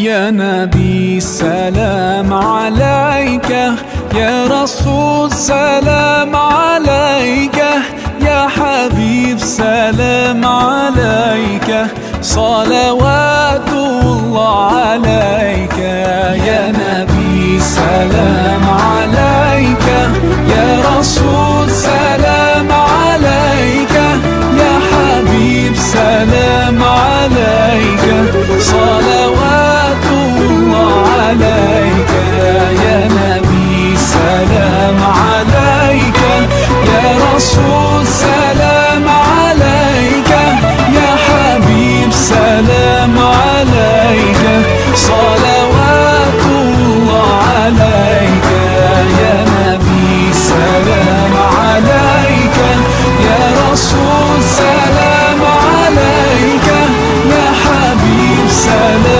يا نبي سلام عليك، يا رسول سلام عليك، يا حبيب سلام عليك، صلوات الله